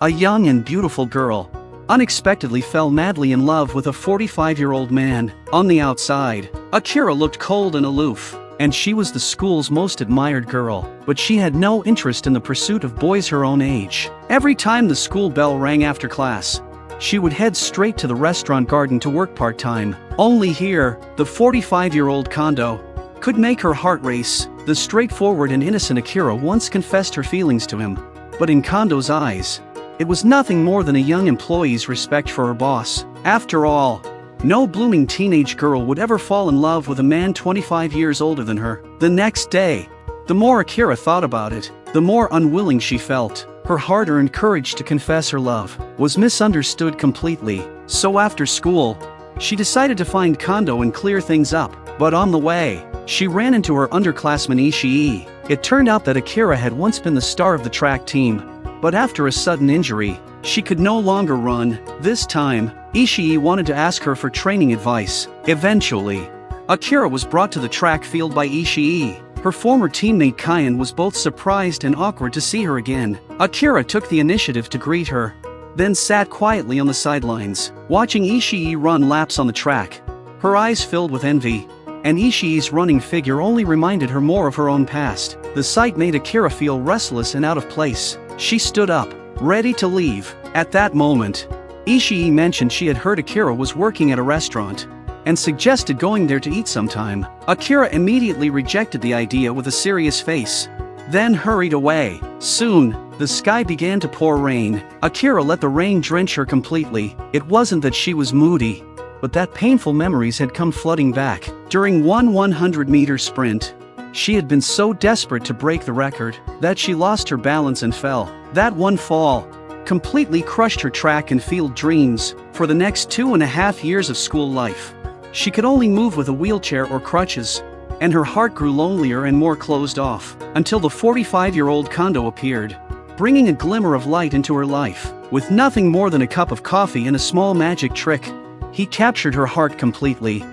A young and beautiful girl unexpectedly fell madly in love with a 45-year-old man. On the outside, Akira looked cold and aloof, and she was the school's most admired girl, but she had no interest in the pursuit of boys her own age. Every time the school bell rang after class, she would head straight to the restaurant garden to work part-time. Only here, the 45-year-old Kondo could make her heart race. The straightforward and innocent Akira once confessed her feelings to him, but in Kondo's eyes, it was nothing more than a young employee's respect for her boss. After all, no blooming teenage girl would ever fall in love with a man 25 years older than her. The next day, the more Akira thought about it, the more unwilling she felt. Her hard-earned courage to confess her love was misunderstood completely. So after school, she decided to find Kondo and clear things up. But on the way, she ran into her underclassman Ishii. It turned out that Akira had once been the star of the track team, but after a sudden injury, she could no longer run. This time, Ishii wanted to ask her for training advice. Eventually, Akira was brought to the track field by Ishii. Her former teammate Kyan was both surprised and awkward to see her again. Akira took the initiative to greet her, then sat quietly on the sidelines, watching Ishii run laps on the track. Her eyes filled with envy, and Ishii's running figure only reminded her more of her own past. The sight made Akira feel restless and out of place. She stood up, ready to leave. At that moment, Ishii mentioned she had heard Akira was working at a restaurant, and suggested going there to eat sometime. Akira immediately rejected the idea with a serious face, then hurried away. Soon, the sky began to pour rain. Akira let the rain drench her completely. It wasn't that she was moody, but that painful memories had come flooding back. During one 100-meter sprint, she had been so desperate to break the record that she lost her balance and fell. That one fall completely crushed her track and field dreams. For the next 2.5 years of school life, she could only move with a wheelchair or crutches, and her heart grew lonelier and more closed off, until the 45-year-old Kondo appeared, bringing a glimmer of light into her life. With nothing more than a cup of coffee and a small magic trick, he captured her heart completely.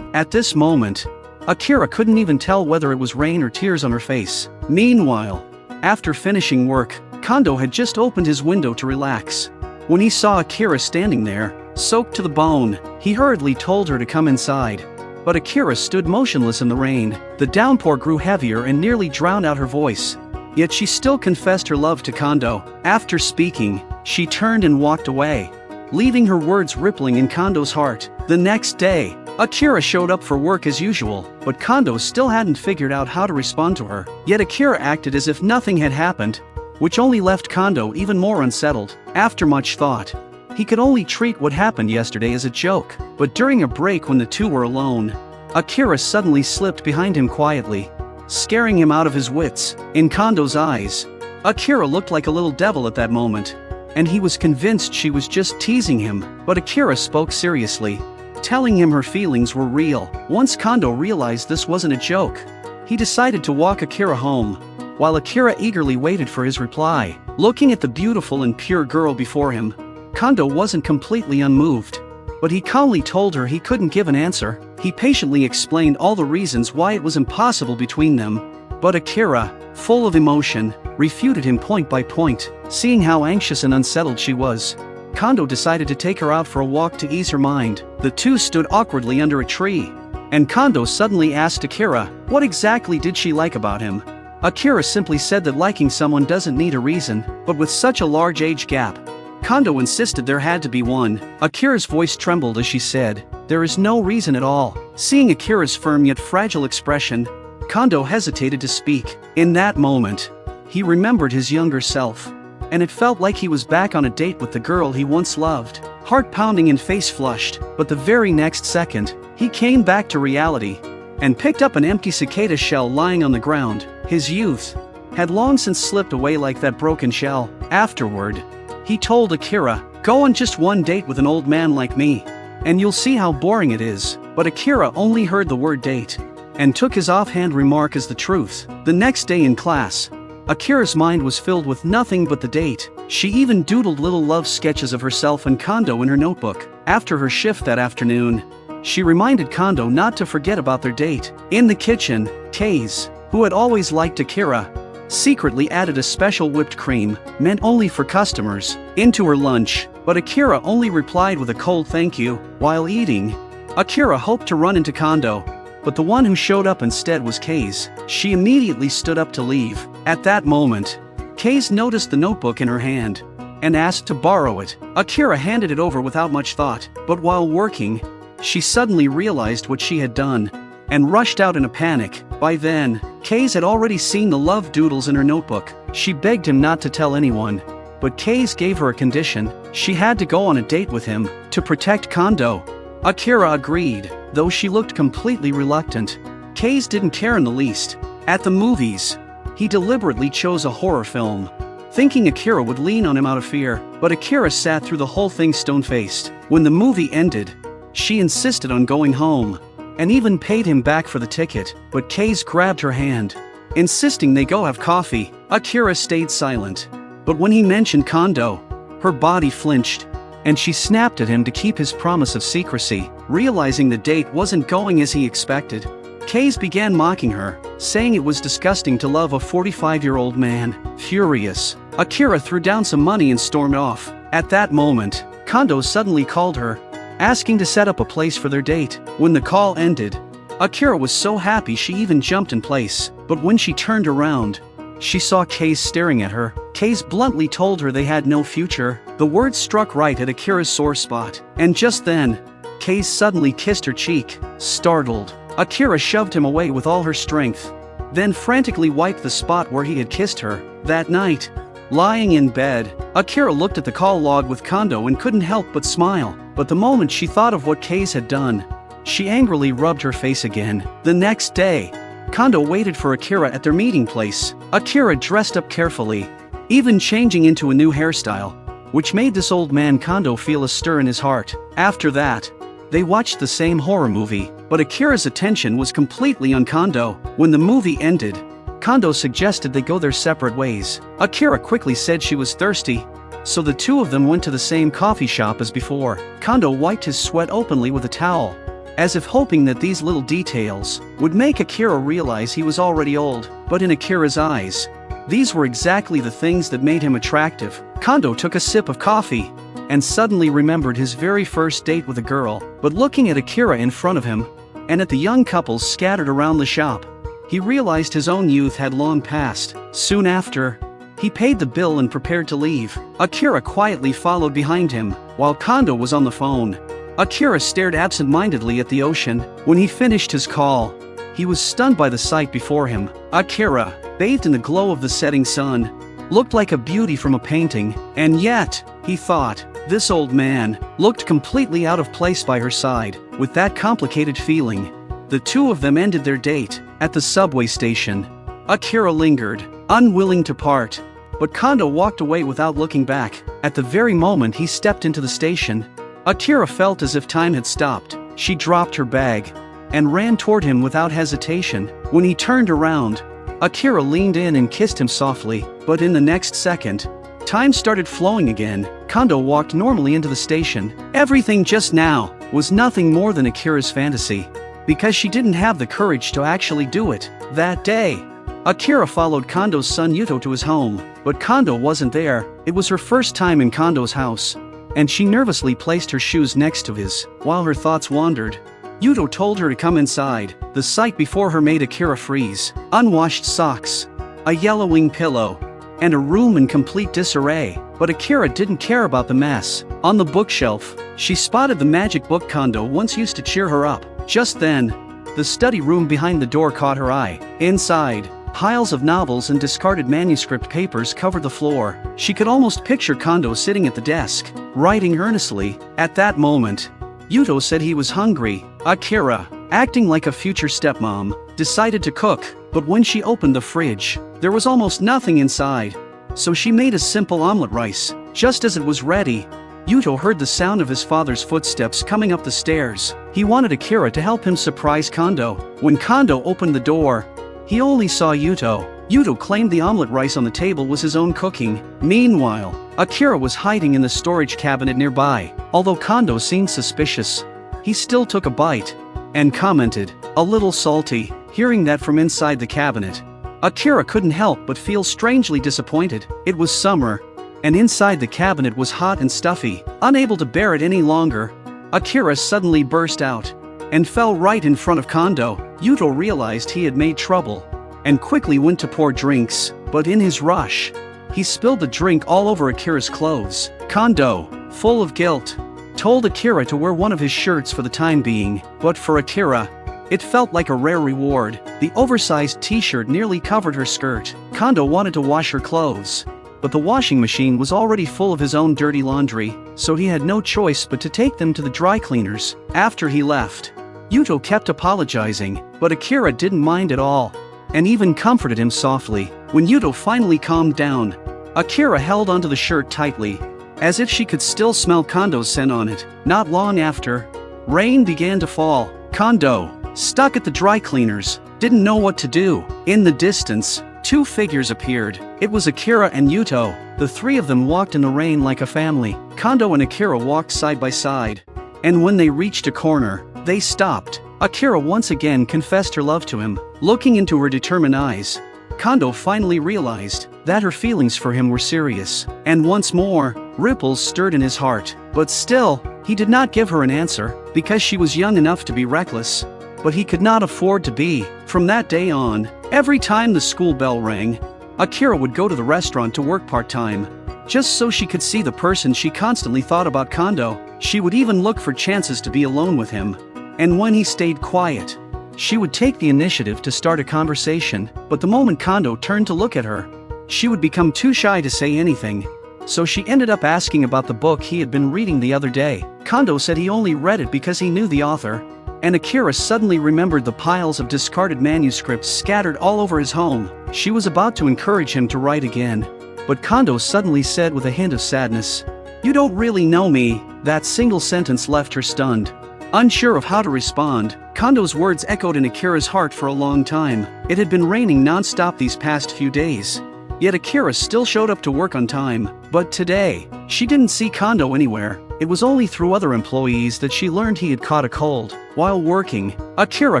At this moment, Akira couldn't even tell whether it was rain or tears on her face. Meanwhile, after finishing work, Kondo had just opened his window to relax. When he saw Akira standing there, soaked to the bone, he hurriedly told her to come inside. But Akira stood motionless in the rain. The downpour grew heavier and nearly drowned out her voice. Yet she still confessed her love to Kondo. After speaking, she turned and walked away, leaving her words rippling in Kondo's heart. The next day, Akira showed up for work as usual, but Kondo still hadn't figured out how to respond to her. Yet Akira acted as if nothing had happened, which only left Kondo even more unsettled. After much thought, he could only treat what happened yesterday as a joke. But during a break when the two were alone, Akira suddenly slipped behind him quietly, scaring him out of his wits. In Kondo's eyes, Akira looked like a little devil at that moment, and he was convinced she was just teasing him. But Akira spoke seriously, telling him her feelings were real. Once Kondo realized this wasn't a joke, he decided to walk Akira home, while Akira eagerly waited for his reply. Looking at the beautiful and pure girl before him, Kondo wasn't completely unmoved, but he calmly told her he couldn't give an answer. He patiently explained all the reasons why it was impossible between them, but Akira, full of emotion, refuted him point by point. Seeing how anxious and unsettled she was, Kondo decided to take her out for a walk to ease her mind. The two stood awkwardly under a tree, and Kondo suddenly asked Akira, what exactly did she like about him? Akira simply said that liking someone doesn't need a reason, but with such a large age gap, Kondo insisted there had to be one. Akira's voice trembled as she said, there is no reason at all. Seeing Akira's firm yet fragile expression, Kondo hesitated to speak. In that moment, he remembered his younger self, and it felt like he was back on a date with the girl he once loved. Heart pounding and face flushed, but the very next second, he came back to reality, and picked up an empty cicada shell lying on the ground. His youth had long since slipped away like that broken shell. Afterward, he told Akira, go on just one date with an old man like me, and you'll see how boring it is. But Akira only heard the word date, and took his offhand remark as the truth. The next day in class, Akira's mind was filled with nothing but the date. She even doodled little love sketches of herself and Kondo in her notebook. After her shift that afternoon, she reminded Kondo not to forget about their date. In the kitchen, Kaze, who had always liked Akira, secretly added a special whipped cream, meant only for customers, into her lunch, but Akira only replied with a cold thank you. While eating, Akira hoped to run into Kondo, but the one who showed up instead was Kei's. She immediately stood up to leave. At that moment, Kei's noticed the notebook in her hand and asked to borrow it. Akira handed it over without much thought, but while working, she suddenly realized what she had done and rushed out in a panic. By then, Kei's had already seen the love doodles in her notebook. She begged him not to tell anyone, but Kei's gave her a condition: she had to go on a date with him to protect Kondo. Akira agreed, though she looked completely reluctant. Kei's didn't care in the least. At the movies, he deliberately chose a horror film, thinking Akira would lean on him out of fear, but Akira sat through the whole thing stone-faced. When the movie ended, she insisted on going home, and even paid him back for the ticket, but Kei's grabbed her hand, insisting they go have coffee. Akira stayed silent, but when he mentioned Kondo, her body flinched, and she snapped at him to keep his promise of secrecy. Realizing the date wasn't going as he expected, Kei's began mocking her, saying it was disgusting to love a 45-year-old man. Furious, Akira threw down some money and stormed off. At that moment, Kondo suddenly called her, asking to set up a place for their date. When the call ended, Akira was so happy she even jumped in place, but when she turned around, she saw Kei staring at her. Kei bluntly told her they had no future. The words struck right at Akira's sore spot, and just then, Kei suddenly kissed her cheek. Startled, Akira shoved him away with all her strength, then frantically wiped the spot where he had kissed her. That night, lying in bed, Akira looked at the call log with Kondo and couldn't help but smile. But the moment she thought of what Kei had done, she angrily rubbed her face again. The next day, Kondo waited for Akira at their meeting place. Akira dressed up carefully, even changing into a new hairstyle, which made this old man Kondo feel a stir in his heart. After that, they watched the same horror movie, but Akira's attention was completely on Kondo. When the movie ended, Kondo suggested they go their separate ways. Akira quickly said she was thirsty, so the two of them went to the same coffee shop as before. Kondo wiped his sweat openly with a towel, as if hoping that these little details would make Akira realize he was already old. But in Akira's eyes, these were exactly the things that made him attractive. Kondo took a sip of coffee and suddenly remembered his very first date with a girl. But looking at Akira in front of him, and at the young couples scattered around the shop, he realized his own youth had long passed. Soon after, he paid the bill and prepared to leave. Akira quietly followed behind him. While Kondo was on the phone, Akira stared absent-mindedly at the ocean. When he finished his call, he was stunned by the sight before him. Akira, bathed in the glow of the setting sun, looked like a beauty from a painting, and yet, he thought, this old man looked completely out of place by her side. With that complicated feeling, the two of them ended their date. At the subway station, Akira lingered, unwilling to part, but Kondo walked away without looking back. At the very moment he stepped into the station, Akira felt as if time had stopped. She dropped her bag and ran toward him without hesitation. When he turned around, Akira leaned in and kissed him softly, but in the next second, time started flowing again. Kondo walked normally into the station. Everything just now was nothing more than Akira's fantasy, because she didn't have the courage to actually do it. That day, Akira followed Kondo's son Yuto to his home, but Kondo wasn't there. It was her first time in Kondo's house, and she nervously placed her shoes next to his. While her thoughts wandered, Yuto told her to come inside. The sight before her made Akira freeze. Unwashed socks, a yellowing pillow, and a room in complete disarray. But Akira didn't care about the mess. On the bookshelf, she spotted the magic book Kondo once used to cheer her up. Just then, the study room behind the door caught her eye. Inside, piles of novels and discarded manuscript papers covered the floor. She could almost picture Kondo sitting at the desk, writing earnestly. At that moment, Yuto said he was hungry. Akira, acting like a future stepmom, decided to cook, but when she opened the fridge, there was almost nothing inside. So she made a simple omelet rice. Just as it was ready, Yuto heard the sound of his father's footsteps coming up the stairs. He wanted Akira to help him surprise Kondo. When Kondo opened the door, he only saw Yuto. Yuto claimed the omelet rice on the table was his own cooking. Meanwhile, Akira was hiding in the storage cabinet nearby. Although Kondo seemed suspicious, he still took a bite and commented, "A little salty." Hearing that from inside the cabinet, Akira couldn't help but feel strangely disappointed. It was summer, and inside the cabinet was hot and stuffy. Unable to bear it any longer, Akira suddenly burst out and fell right in front of Kondo. Yuto realized he had made trouble and quickly went to pour drinks, but in his rush, he spilled the drink all over Akira's clothes. Kondo, full of guilt, told Akira to wear one of his shirts for the time being, but for Akira, it felt like a rare reward. The oversized t-shirt nearly covered her skirt. Kondo wanted to wash her clothes, but the washing machine was already full of his own dirty laundry, so he had no choice but to take them to the dry cleaners. After he left, Yuto kept apologizing, but Akira didn't mind at all, and even comforted him softly. When Yuto finally calmed down, Akira held onto the shirt tightly, as if she could still smell Kondo's scent on it. Not long after, rain began to fall. Kondo, stuck at the dry cleaners, didn't know what to do. In the distance, two figures appeared. It was Akira and Yuto. The three of them walked in the rain like a family. Kondo and Akira walked side by side, and when they reached a corner, they stopped. Akira once again confessed her love to him. Looking into her determined eyes, Kondo finally realized that her feelings for him were serious, and once more, ripples stirred in his heart. But still, he did not give her an answer, because she was young enough to be reckless, but he could not afford to be. From that day on, every time the school bell rang, Akira would go to the restaurant to work part-time, just so she could see the person she constantly thought about. Kondo. She would even look for chances to be alone with him, and when he stayed quiet, she would take the initiative to start a conversation. But the moment Kondo turned to look at her, she would become too shy to say anything, so she ended up asking about the book he had been reading the other day. Kondo said he only read it because he knew the author, and Akira suddenly remembered the piles of discarded manuscripts scattered all over his home. She was about to encourage him to write again, but Kondo suddenly said with a hint of sadness, "You don't really know me." That single sentence left her stunned. Unsure of how to respond, Kondo's words echoed in Akira's heart for a long time. It had been raining non-stop these past few days, yet Akira still showed up to work on time. But today, she didn't see Kondo anywhere. It was only through other employees that she learned he had caught a cold. While working, Akira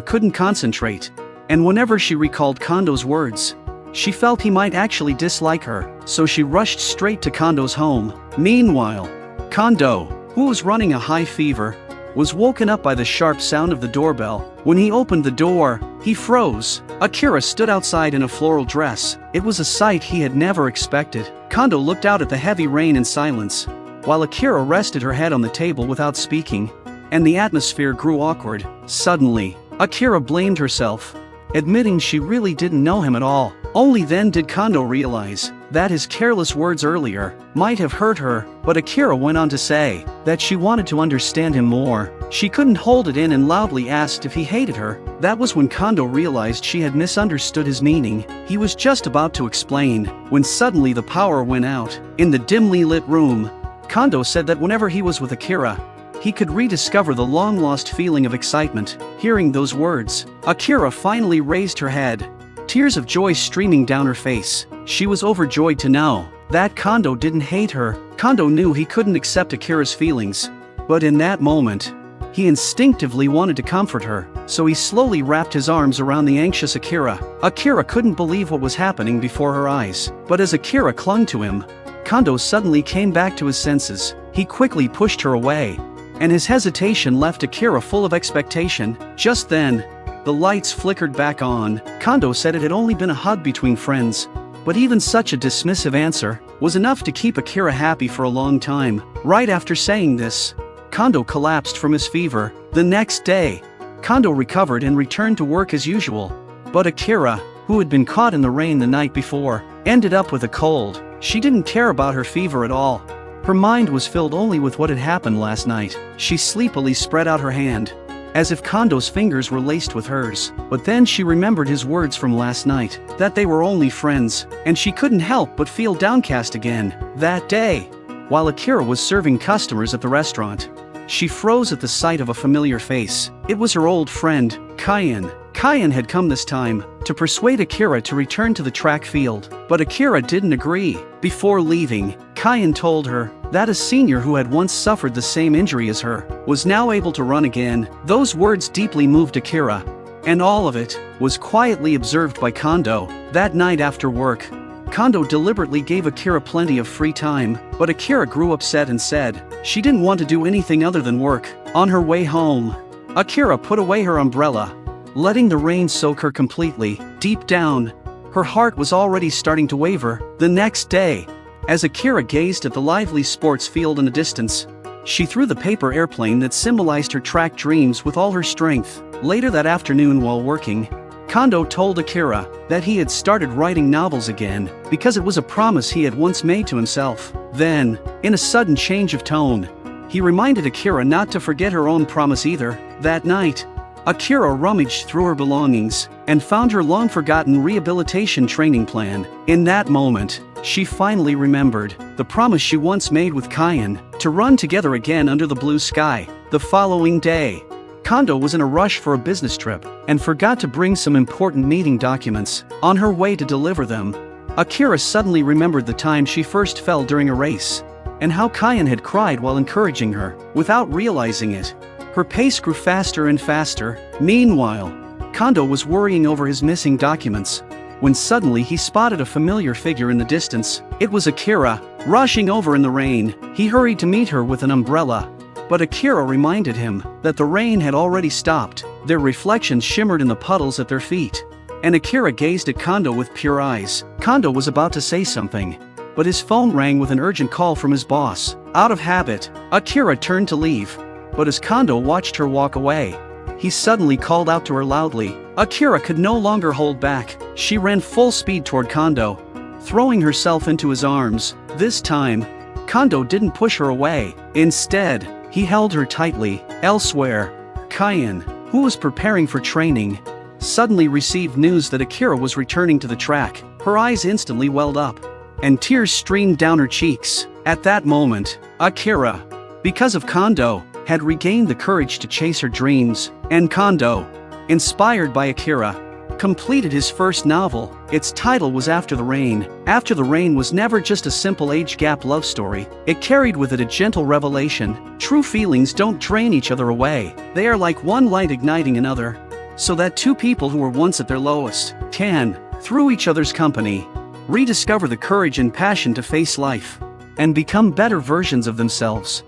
couldn't concentrate, and whenever she recalled Kondo's words, she felt he might actually dislike her, so she rushed straight to Kondo's home. Meanwhile, Kondo, who was running a high fever, was woken up by the sharp sound of the doorbell. When he opened the door, he froze. Akira stood outside in a floral dress. It was a sight he had never expected. Kondo looked out at the heavy rain in silence, while Akira rested her head on the table without speaking, and the atmosphere grew awkward. Suddenly, Akira blamed herself, admitting she really didn't know him at all. Only then did Kondo realize that his careless words earlier might have hurt her, but Akira went on to say that she wanted to understand him more. She couldn't hold it in and loudly asked if he hated her. That was when Kondo realized she had misunderstood his meaning. He was just about to explain, when suddenly the power went out. In the dimly lit room, Kondo said that whenever he was with Akira, he could rediscover the long-lost feeling of excitement. Hearing those words, Akira finally raised her head, tears of joy streaming down her face. She was overjoyed to know that Kondo didn't hate her. Kondo knew he couldn't accept Akira's feelings, but in that moment, he instinctively wanted to comfort her, so he slowly wrapped his arms around the anxious Akira. Akira couldn't believe what was happening before her eyes, but as Akira clung to him, Kondo suddenly came back to his senses. He quickly pushed her away, and his hesitation left Akira full of expectation. Just then, the lights flickered back on. Kondo said it had only been a hug between friends, but even such a dismissive answer was enough to keep Akira happy for a long time. Right after saying this, Kondo collapsed from his fever. The next day, Kondo recovered and returned to work as usual, but Akira, who had been caught in the rain the night before, ended up with a cold. She didn't care about her fever at all. Her mind was filled only with what had happened last night. She sleepily spread out her hand, as if Kondo's fingers were laced with hers. But then she remembered his words from last night, that they were only friends, and she couldn't help but feel downcast again. That day, while Akira was serving customers at the restaurant, she froze at the sight of a familiar face. It was her old friend, Kyan. Kyan had come this time to persuade Akira to return to the track field, but Akira didn't agree. Before leaving, Kyan told her that a senior who had once suffered the same injury as her was now able to run again. Those words deeply moved Akira, And all of it was quietly observed by Kondo. That night after work, Kondo deliberately gave Akira plenty of free time, but Akira grew upset and said she didn't want to do anything other than work. On her way home, Akira put away her umbrella, letting the rain soak her completely. Deep down, her heart was already starting to waver. The next day, as Akira gazed at the lively sports field in the distance, she threw the paper airplane that symbolized her track dreams with all her strength. Later that afternoon while working, Kondo told Akira that he had started writing novels again because it was a promise he had once made to himself. Then, in a sudden change of tone, he reminded Akira not to forget her own promise either. That night, Akira rummaged through her belongings and found her long-forgotten rehabilitation training plan. In that moment, she finally remembered the promise she once made with Kyan to run together again under the blue sky. The following day, Kondo was in a rush for a business trip and forgot to bring some important meeting documents. On her way to deliver them, Akira suddenly remembered the time she first fell during a race and how Kyan had cried while encouraging her. Without realizing it, her pace grew faster and faster. Meanwhile, Kondo was worrying over his missing documents when suddenly he spotted a familiar figure in the distance. It was Akira, rushing over in the rain. He hurried to meet her with an umbrella, but Akira reminded him that the rain had already stopped. Their reflections shimmered in the puddles at their feet, and Akira gazed at Kondo with pure eyes. Kondo was about to say something, but his phone rang with an urgent call from his boss. Out of habit, Akira turned to leave, but as Kondo watched her walk away, he suddenly called out to her loudly. Akira could no longer hold back. She ran full speed toward Kondo, throwing herself into his arms. This time, Kondo didn't push her away. Instead, he held her tightly. Elsewhere, Kyan, who was preparing for training, suddenly received news that Akira was returning to the track. Her eyes instantly welled up, and tears streamed down her cheeks. At that moment, Akira, because of Kondo, had regained the courage to chase her dreams, and Kondo, inspired by Akira, completed his first novel. Its title was After the Rain. After the Rain was never just a simple age gap love story. It carried with it a gentle revelation. True feelings don't drain each other away. They are like one light igniting another, so that two people who were once at their lowest can, through each other's company, rediscover the courage and passion to face life and become better versions of themselves.